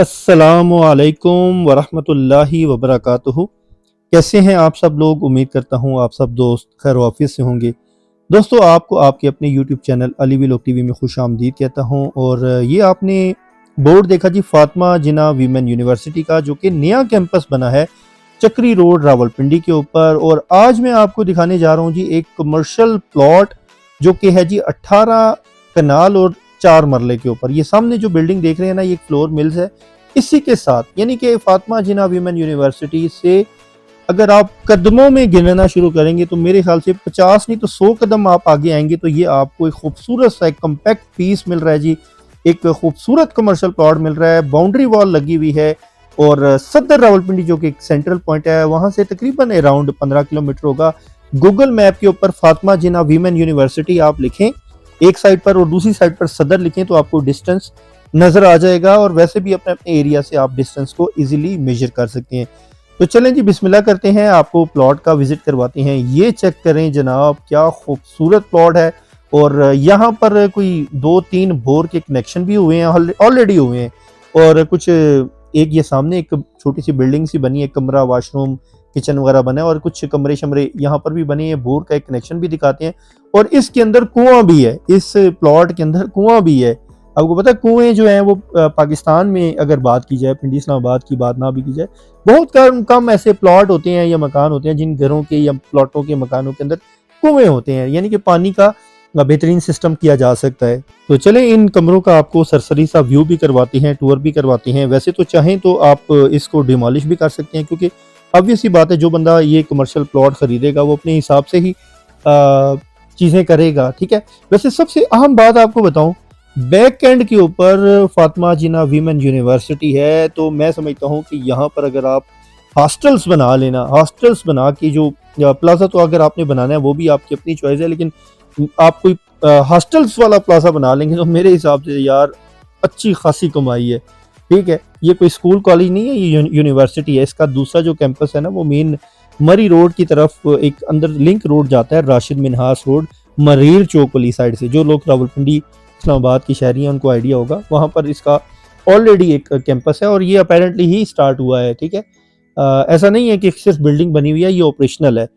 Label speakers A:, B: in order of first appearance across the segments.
A: अस्सलामुअलैकुम वरहमतुल्लाहि वबरकातुहू। कैसे हैं आप सब लोग? उम्मीद करता हूँ आप सब दोस्त खैर वाफियत से होंगे। दोस्तों, आपको आपके अपने YouTube channel Ali vlog TV में खुश आमदीद कहता हूँ। और ये आपने बोर्ड देखा जी, फातिमा जिन्ना वीमेन यूनिवर्सिटी का, जो कि नया कैंपस बना है चक्री रोड रावलपिंडी के ऊपर। और आज मैं आपको दिखाने जा रहा हूँ जी एक कमर्शियल प्लॉट जो कि है जी 18 कनाल और 4 मरले के ऊपर। ये सामने जो बिल्डिंग देख रहे हैं ना, ये फ्लोर मिल्स है। इसी के साथ यानी कि फातिमा जिन्ना वीमेन यूनिवर्सिटी से अगर आप कदमों में गिनना शुरू करेंगे तो मेरे ख्याल से 50 नहीं तो 100 कदम आप आगे आएंगे तो ये आपको एक खूबसूरत सा एक कम्पैक्ट पीस मिल रहा है जी। एक खूबसूरत कमर्शियल प्लॉट मिल रहा है, बाउंड्री वॉल लगी हुई है। और सदर रावलपिंडी जो कि एक सेंट्रल पॉइंट है, वहां से तकरीबन अराउंड 15 किलोमीटर होगा। गूगल मैप के ऊपर फातिमा जिन्ना वीमेन यूनिवर्सिटी आप लिखें एक साइड पर और दूसरी साइड पर सदर लिखें तो आपको डिस्टेंस नजर आ जाएगा। और वैसे भी अपने अपने एरिया से आप डिस्टेंस को इजीली मेजर कर सकते हैं। तो चलें जी, बिस्मिल्लाह करते हैं, आपको प्लॉट का विजिट करवाते हैं। ये चेक करें जनाब, क्या खूबसूरत प्लॉट है। और यहाँ पर कोई 2-3 बोर के कनेक्शन भी हुए हैं, ऑलरेडी हुए हैं। और कुछ एक ये सामने एक छोटी सी बिल्डिंग सी बनी है, कमरा वाशरूम किचन वगैरह बना है। और कुछ कमरे शमरे यहाँ पर भी बने हैं, बोर का एक कनेक्शन भी दिखाते हैं। और इसके अंदर कुआं भी है, इस प्लॉट के अंदर कुआं भी है। आपको पता है कुएं जो हैं वो पाकिस्तान में अगर बात की जाए, पिंडी इस्लामाबाद की बात ना भी की जाए, बहुत कम कम ऐसे प्लॉट होते हैं या मकान होते हैं जिन घरों के या प्लॉटों के मकानों के अंदर कुएं होते हैं, यानी कि पानी का बेहतरीन सिस्टम किया जा सकता है। तो चलें इन कमरों का आपको सरसरी सा व्यू भी करवाते हैं, टूर भी करवाते हैं। वैसे तो चाहें तो आप इसको डिमोलिश भी कर सकते हैं, क्योंकि ऑब्वियस सी बात है जो बंदा ये कमर्शियल प्लॉट खरीदेगा वो अपने हिसाब से ही चीज़ें करेगा, ठीक है। वैसे सबसे अहम बात आपको बताऊं, बैक एंड के ऊपर फातिमा जिन्ना वीमेन यूनिवर्सिटी है। तो मैं समझता हूं कि यहाँ पर अगर आप हॉस्टल्स बना लेना, हॉस्टल्स बना के जो प्लाजा तो अगर आपने बनाना है वो भी आपकी अपनी चॉइस है, लेकिन आप कोई हॉस्टल्स वाला प्लाजा बना लेंगे तो मेरे हिसाब से यार अच्छी खासी कमाई है, ठीक है। ये कोई स्कूल कॉलेज नहीं है, ये यूनिवर्सिटी है। इसका दूसरा जो कैंपस है ना, वो मेन मरी रोड की तरफ एक अंदर लिंक रोड जाता है, राशिद मिनहास रोड, मरीर चौक वाली साइड से। जो लोग रावलपिंडी इस्लामाबाद की शहरी हैं उनको आइडिया होगा, वहाँ पर इसका ऑलरेडी एक कैंपस है और ये अपेरेंटली ही स्टार्ट हुआ है, ठीक है। ऐसा नहीं है कि सिर्फ बिल्डिंग बनी हुई है, ये ऑपरेशनल है।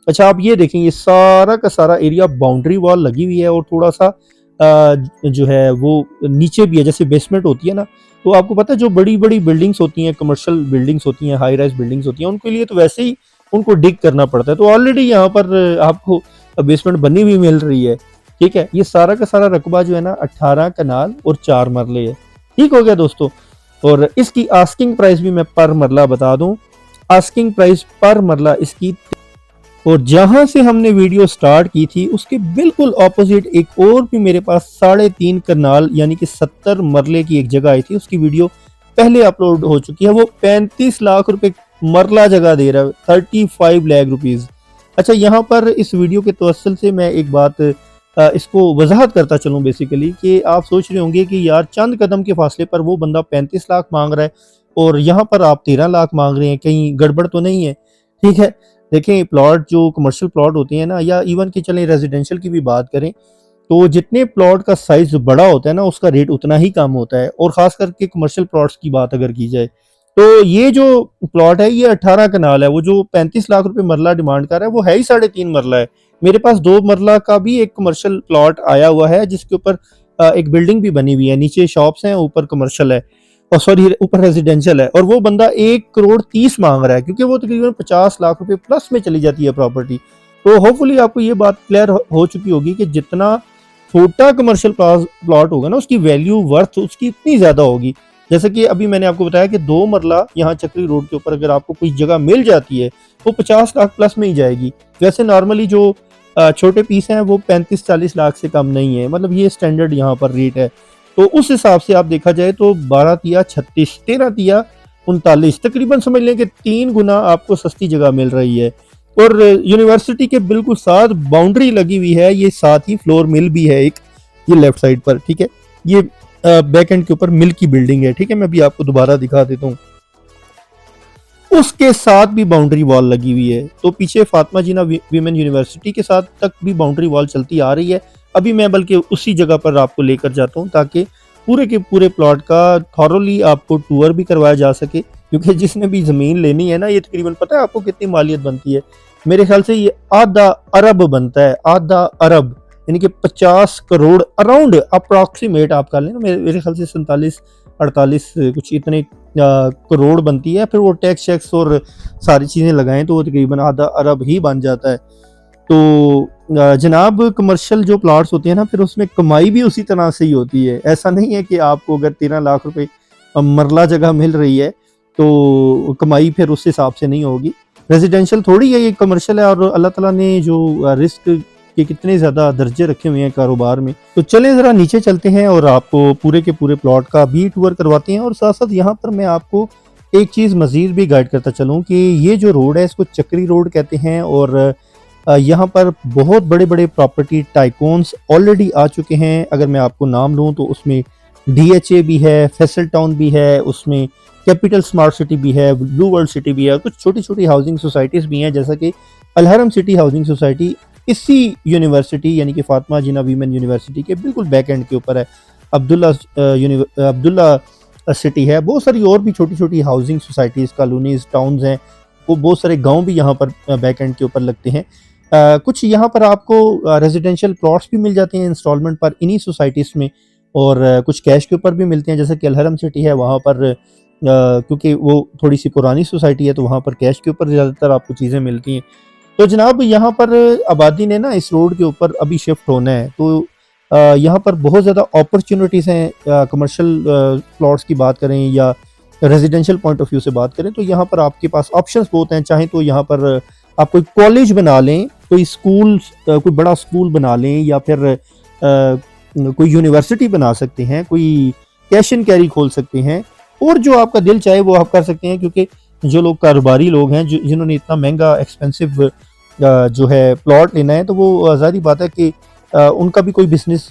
A: अच्छा, आप ये देखें, ये सारा का सारा एरिया बाउंड्री वॉल लगी हुई है और थोड़ा सा जो है वो नीचे भी है, जैसे बेसमेंट होती है ना। तो आपको पता है जो बड़ी बड़ी बिल्डिंग्स होती हैं, कमर्शियल बिल्डिंग्स होती हैं, हाई राइज बिल्डिंग्स होती हैं, उनके लिए तो वैसे ही उनको डिग करना पड़ता है। तो ऑलरेडी यहाँ पर आपको बेसमेंट बनी हुई मिल रही है, ठीक है। ये सारा का सारा रकबा जो है ना 18 कनाल और 4 मरले है, ठीक हो गया दोस्तों। और इसकी आस्किंग प्राइस भी मैं पर मरला बता दूं, आस्किंग प्राइस पर मरला इसकी। और जहां से हमने वीडियो स्टार्ट की थी उसके बिल्कुल ऑपोजिट एक और भी मेरे पास 3.5 कनाल यानी कि 70 मरले की एक जगह आई थी, उसकी वीडियो पहले अपलोड हो चुकी है। वो 35 लाख रुपए मरला जगह दे रहा है, 35 लाख रुपीज। अच्छा, यहाँ पर इस वीडियो के तवस्सुल से मैं एक बात इसको वजाहत करता चलूँ बेसिकली, कि आप सोच रहे होंगे कि यार चंद कदम के फासले पर वो बंदा 35 लाख मांग रहा है और यहाँ पर आप 13 लाख मांग रहे हैं, कहीं गड़बड़ तो नहीं है, ठीक है। देखें, प्लॉट जो कमर्शियल प्लॉट होते हैं ना, या इवन कि चलें रेजिडेंशियल की भी बात करें, तो जितने प्लॉट का साइज बड़ा होता है ना उसका रेट उतना ही कम होता है। और खास करके कमर्शियल प्लॉट्स की बात अगर की जाए तो ये जो प्लॉट है ये 18 कनाल है। वो जो 35 लाख रुपए मरला डिमांड कर रहा है वो है ही 3.5 मरला है। मेरे पास 2 मरला का भी एक कमर्शियल प्लॉट आया हुआ है जिसके ऊपर एक बिल्डिंग भी बनी हुई है, नीचे शॉप्स हैं, ऊपर कमर्शियल है, और सॉरी ऊपर रेजिडेंशियल है। और वो बंदा 1 करोड़ 30 मांग रहा है, क्योंकि वो तकरीबन 50 लाख रुपए प्लस में चली जाती है प्रॉपर्टी। तो होपफुली आपको ये बात क्लियर हो चुकी होगी कि जितना छोटा कमर्शियल प्लॉट होगा ना उसकी वैल्यू वर्थ उसकी इतनी ज्यादा होगी। जैसे कि अभी मैंने आपको बताया कि 2 मरला यहाँ चक्री रोड के ऊपर अगर आपको कोई जगह मिल जाती है वो 50 लाख प्लस में ही जाएगी। वैसे नॉर्मली जो छोटे पीस हैं वो 35-40 लाख से कम नहीं है, मतलब ये स्टैंडर्ड यहाँ पर रेट है। तो उस हिसाब से आप देखा जाए तो 12 तिया 36, 13 तिया 39, तकरीबन समझ लें कि 3 गुना आपको सस्ती जगह मिल रही है। और यूनिवर्सिटी के बिल्कुल साथ बाउंड्री लगी हुई है, ये साथ ही फ्लोर मिल भी है एक, ये लेफ्ट साइड पर, ठीक है। ये बैक एंड के ऊपर मिल की बिल्डिंग है, ठीक है। मैं भी आपको दोबारा दिखा देता हूँ, उसके साथ भी बाउंड्री वॉल लगी हुई है। तो पीछे फातिमा जिन्ना वीमेन यूनिवर्सिटी के साथ तक भी बाउंड्री वॉल चलती आ रही है। अभी मैं बल्कि उसी जगह पर आपको लेकर जाता हूँ ताकि पूरे के पूरे प्लॉट का थॉरोली आपको टूर भी करवाया जा सके, क्योंकि जिसने भी ज़मीन लेनी है ना, ये तकरीबन पता है आपको कितनी मालियत बनती है? मेरे ख्याल से ये आधा अरब बनता है, आधा अरब, यानी कि 50 करोड़ अराउंड अप्रॉक्सीमेट आप कर लें ना, मेरे ख्याल से 47-48 कुछ इतने करोड़ बनती है। फिर वो टैक्स शैक्स और सारी चीज़ें लगाएं तो वो तकरीबन आधा अरब ही बन जाता है। तो जनाब कमर्शियल जो प्लाट्स होते हैं ना, फिर उसमें कमाई भी उसी तरह से ही होती है। ऐसा नहीं है कि आपको अगर 13 लाख रुपए मरला जगह मिल रही है तो कमाई फिर उस हिसाब से नहीं होगी। रेजिडेंशियल थोड़ी है, ये कमर्शियल है, और अल्लाह ताला ने जो रिस्क के कितने ज़्यादा दर्जे रखे हुए हैं कारोबार में। तो चलें ज़रा नीचे चलते हैं और आपको पूरे के पूरे प्लॉट का भी टूर करवाते हैं, और साथ साथ यहाँ पर मैं आपको एक चीज़ मज़ीद भी गाइड करता चलूँ कि ये जो रोड है इसको चक्री रोड कहते हैं, और यहाँ पर बहुत बड़े बड़े प्रॉपर्टी टाइकोन्स ऑलरेडी आ चुके हैं। अगर मैं आपको नाम लूँ तो उसमें DHA भी है, फैसल टाउन भी है, उसमें कैपिटल स्मार्ट सिटी भी है, ब्लू वर्ल्ड सिटी भी है, और कुछ छोटी छोटी हाउसिंग सोसाइटीज़ भी हैं, जैसा कि अलहरम सिटी हाउसिंग सोसाइटी इसी यूनिवर्सिटी यानी कि फातिमा जिन्ना वीमेन यूनिवर्सिटी के बिल्कुल बैक एंड के ऊपर है। अब्दुल्ला सिटी है, बहुत सारी और भी छोटी छोटी हाउसिंग सोसाइटीज़, कॉलोनीज, टाउन्स हैं, वो बहुत सारे गांव भी यहाँ पर बैक एंड के ऊपर लगते हैं। कुछ यहाँ पर आपको रेजिडेंशियल प्लॉट्स भी मिल जाते हैं इंस्टॉलमेंट पर इन्हीं सोसाइटीज़ में, और कुछ कैश के ऊपर भी मिलते हैं, जैसे कि अलहरम सिटी है, वहाँ पर क्योंकि वो थोड़ी सी पुरानी सोसाइटी है तो वहाँ पर कैश के ऊपर ज़्यादातर आपको चीज़ें मिलती हैं। तो जनाब यहाँ पर आबादी ने ना इस रोड के ऊपर अभी शिफ्ट होना है, तो यहाँ पर बहुत ज़्यादा अपॉर्चुनिटीज़ हैं। कमर्शियल प्लॉट्स की बात करें या रेजिडेंशियल पॉइंट ऑफ व्यू से बात करें तो यहाँ पर आपके पास ऑप्शंस बहुत हैं। चाहे तो यहाँ पर आप कोई कॉलेज बना लें, कोई स्कूल, कोई बड़ा स्कूल बना लें, या फिर कोई यूनिवर्सिटी बना सकते हैं, कोई कैश एंड कैरी खोल सकते हैं, और जो आपका दिल चाहे वो आप कर सकते हैं। क्योंकि जो लोग कारोबारी लोग हैं, जिन्होंने इतना महंगा एक्सपेंसिव जो है प्लॉट लेना है, तो वो ज़ाहिर बात है कि उनका भी कोई बिजनेस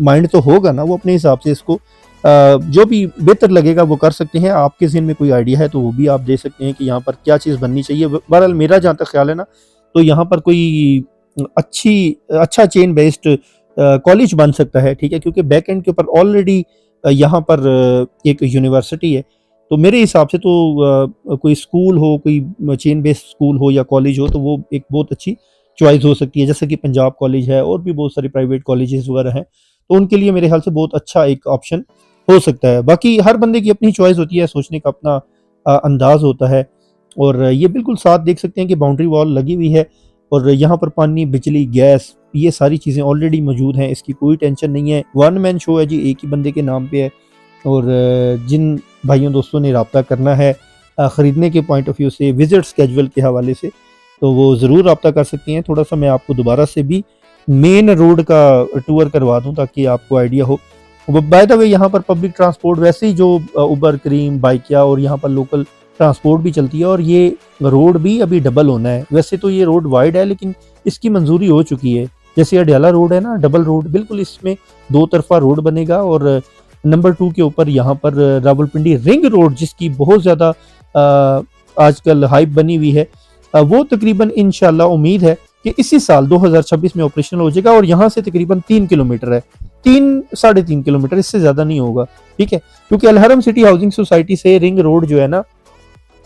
A: माइंड तो होगा ना, वो अपने हिसाब से इसको जो भी बेहतर लगेगा वो कर सकते हैं। आपके ज़हन में कोई आइडिया है तो वो भी आप दे सकते हैं कि यहाँ पर क्या चीज़ बननी चाहिए। बहरहाल मेरा जहाँ तक ख्याल है ना, तो यहाँ पर कोई अच्छा चेन बेस्ड कॉलेज बन सकता है, ठीक है, क्योंकि बैक एंड के ऊपर ऑलरेडी यहाँ पर एक यूनिवर्सिटी है। तो मेरे हिसाब से तो कोई स्कूल हो, कोई चेन बेस्ड स्कूल हो या कॉलेज हो, तो वो एक बहुत अच्छी चॉइस हो सकती है, जैसे कि पंजाब कॉलेज है और भी बहुत सारी प्राइवेट कॉलेजेस वगैरह हैं, तो उनके लिए मेरे ख्याल से बहुत अच्छा एक ऑप्शन हो सकता है। बाकी हर बंदे की अपनी चॉइस होती है, सोचने का अपना अंदाज होता है। और ये बिल्कुल साथ देख सकते हैं कि बाउंड्री वॉल लगी हुई है, और यहाँ पर पानी, बिजली, गैस, ये सारी चीज़ें ऑलरेडी मौजूद हैं, इसकी कोई टेंशन नहीं है। वन मैन शो है जी, एक ही बंदे के नाम पे है। और जिन भाइयों दोस्तों ने रब्ता करना है ख़रीदने के पॉइंट ऑफ व्यू से, विजिट स्केजुअल के हवाले से, तो वो ज़रूर रब्ता कर सकती हैं। थोड़ा सा मैं आपको दोबारा से भी मेन रोड का टूर करवा दूं ताकि आपको आइडिया हो। बाय द वे यहाँ पर पब्लिक ट्रांसपोर्ट वैसे ही जो उबर, क्रीम, बाइकिया और यहाँ पर लोकल ट्रांसपोर्ट भी चलती है, और ये रोड भी अभी डबल होना है। वैसे तो ये रोड वाइड है लेकिन इसकी मंजूरी हो चुकी है। जैसे अडयाला रोड है ना, डबल रोड, बिल्कुल इसमें दो तरफा रोड बनेगा। और नंबर 2 के ऊपर यहाँ पर रावलपिंडी रिंग रोड, जिसकी बहुत ज़्यादा आजकल हाइप बनी हुई है, वो तकरीबन इंशाल्लाह उम्मीद है कि इसी साल 2026 में ऑपरेशनल हो जाएगा। और यहाँ से तकरीबन 3 किलोमीटर है, 3-3.5 किलोमीटर, इससे ज़्यादा नहीं होगा, ठीक है। क्योंकि अलहरम सिटी हाउसिंग सोसाइटी से रिंग रोड जो है ना,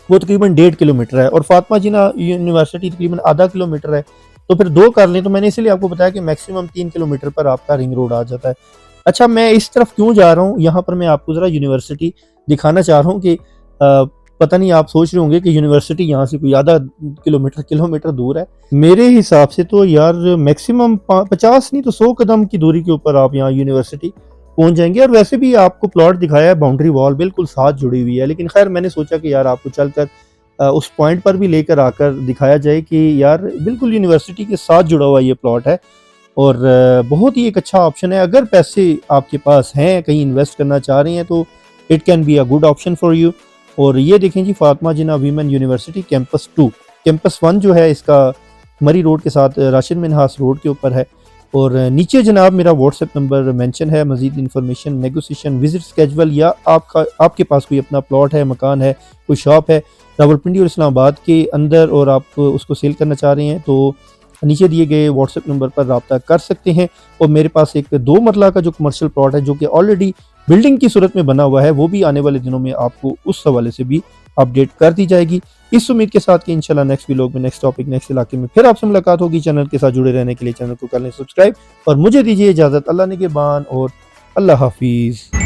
A: वो तकरीबन 1.5 किलोमीटर है, और फातिमा जिन्ना यूनिवर्सिटी तकरीबन आधा किलोमीटर है। तो फिर 2 कर लें, तो मैंने इसलिए आपको बताया कि मैक्सिमम 3 किलोमीटर पर आपका रिंग रोड आ जाता है। अच्छा, मैं इस तरफ क्यों जा रहा हूँ, यहाँ पर मैं आपको ज़रा यूनिवर्सिटी दिखाना चाह रहा हूँ कि पता नहीं आप सोच रहे होंगे कि यूनिवर्सिटी यहाँ से कोई आधा किलोमीटर दूर है। मेरे हिसाब से तो यार मैक्सिमम 50 नहीं तो 100 कदम की दूरी के ऊपर आप यहाँ यूनिवर्सिटी पहुँच जाएंगे। और वैसे भी आपको प्लॉट दिखाया है, बाउंड्री वॉल बिल्कुल साथ जुड़ी हुई है, लेकिन खैर मैंने सोचा कि यार आपको चलकर उस पॉइंट पर भी लेकर आकर दिखाया जाए कि यार बिल्कुल यूनिवर्सिटी के साथ जुड़ा हुआ ये प्लॉट है। और बहुत ही एक अच्छा ऑप्शन है। अगर पैसे आपके पास हैं, कहीं इन्वेस्ट करना चाह रहे हैं, तो it can be a good option for you. और ये देखें जी, फातिमा जिन्ना वीमेन यूनिवर्सिटी कैंपस 2, कैंपस 1 जो है इसका मरी रोड के साथ राशिद मिनहास रोड के ऊपर है। और नीचे जनाब मेरा व्हाट्सएप नंबर मेंशन है। मजीद इन्फॉर्मेशन, नेगोशिएशन, विजिट स्केजुअल, या आपके पास कोई अपना प्लॉट है, मकान है, कोई शॉप है रावलपिंडी और इस्लामाबाद के अंदर, और आप उसको सेल करना चाह रहे हैं, तो नीचे दिए गए व्हाट्सएप नंबर पर रब्ता कर सकते हैं। और मेरे पास एक 2 मरला का जो कमर्शियल प्लॉट है, जो कि ऑलरेडी बिल्डिंग की सूरत में बना हुआ है, वो भी आने वाले दिनों में आपको उस हवाले से भी अपडेट कर दी जाएगी। इस उम्मीद के साथ कि इंशाल्लाह नेक्स्ट व्लॉग में नेक्स्ट टॉपिक नेक्स्ट इलाके में फिर आपसे मुलाकात होगी। चैनल के साथ जुड़े रहने के लिए चैनल को कर लें सब्सक्राइब और मुझे दीजिए इजाज़त। अल्लाह निगहबान और अल्लाह हाफिज़।